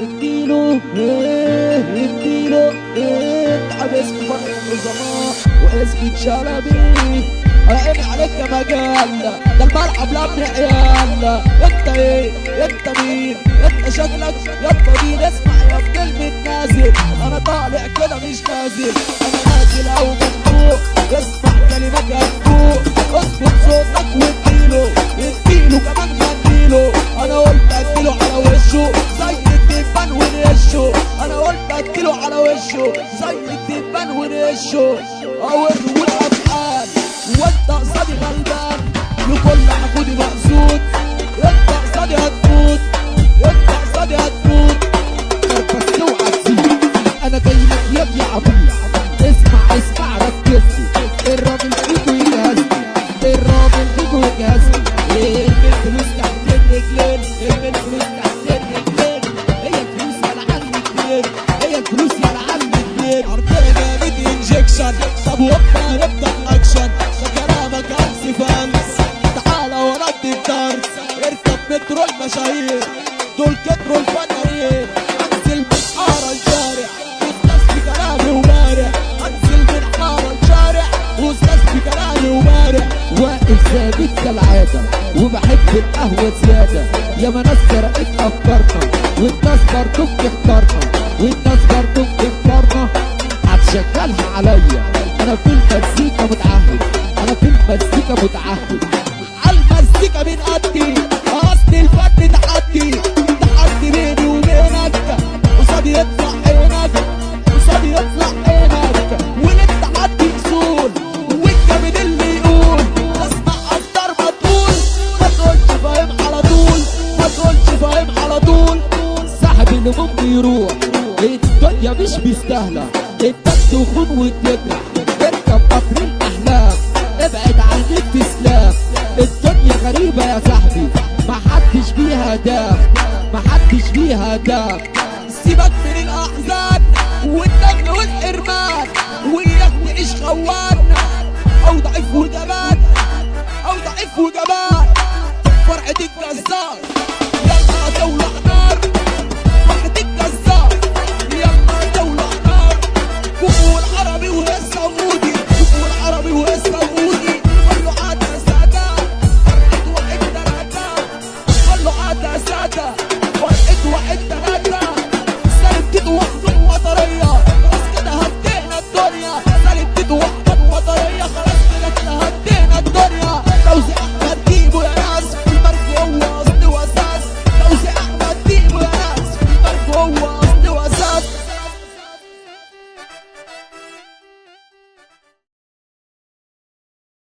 اديله اديله تعب اسم فرق العظماء واسم شلبي عيني عليك يا مجلة ده الملعب لابن عيالة. انت ايه انت مين انت شكلك يابا مين اسمع يا كلمة نازل انا طالع كده مش نازل انا نازل او مفوق اسمع كلمات هتفوق اظبط صوتك واديله كمان غنيله. انا قلت اديله على وشه زي الدبان ونشه انا قلت اديله على وشه زي الدبان ونشه اوري والافعال وانت قصادي غلبان لكل عقودي مقصود انت قصادي هتموت انت قصادي هتموت بس اوعى تسيب انا جاي لك يا ابني عبيط اسمع ركزني الراجل فيكو يجهزني الراجل فيكو يجهزني ارمي الفلوس تحت الرجلين ارمي الفلوس تحت الرجلين هي الفلوس يا العم اتنين هي الفلوس يا العم اتنين عرضنا جامد انجكشن طب وقتها نبدا اكشن كلامك امس فانس تعالى وردي الدرس اركب مترو المشاهير دول كتروا الفنانين انزل من حارة الشارع واستاذ بكلامي وبارع انزل من حارة الشارع واستاذ بكلامي وبارع واقف ثابت كالعادة وبحب القهوة زيادة يا ما ناس سرقت افكارنا والناس برضو بتختارنا والناس برضو بتختارنا هتشغلها عليا انا في المزيكا متعهد انا في المزيكا متعهد عالمزيكا من قدي اصل الفن تحدي بيني وبينك قصادي يطلع عينك قصادي يطلع عينك والتحدي اصول والجامد اللي يقول اسمع اكتر ما تقول ما تقولش فاهم على طول ما تقولش فاهم على طول صاحب اللي ممكن يروح الدنيا مش مستاهله انت تخون وتجرح اركب قطر الاحلام ابعد عن الاستسلام الدنيا غريبه يا صاحبي محدش فيها دام محدش فيها دام سيبك من الاحزان والنجل والحرمان وياك تعيش خوان او ضعيف وجبان او ضعيف وجبان فرحة الجزار